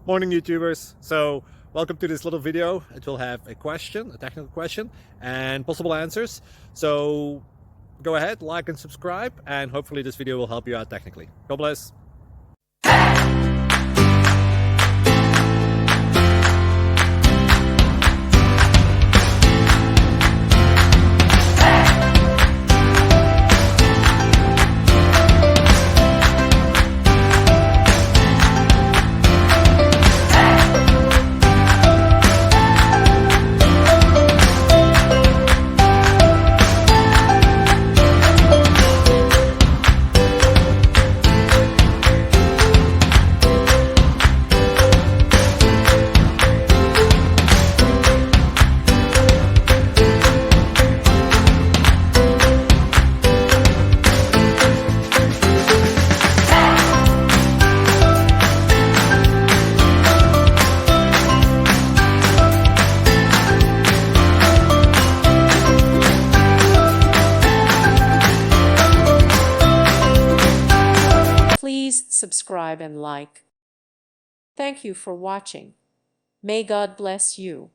Morning, YouTubers. So welcome to this little video. It will have a question, a technical question, and possible answers. So go ahead, like and subscribe, and hopefully this video will help you out technically. God bless. Please subscribe and like. Thank you for watching. May God bless you.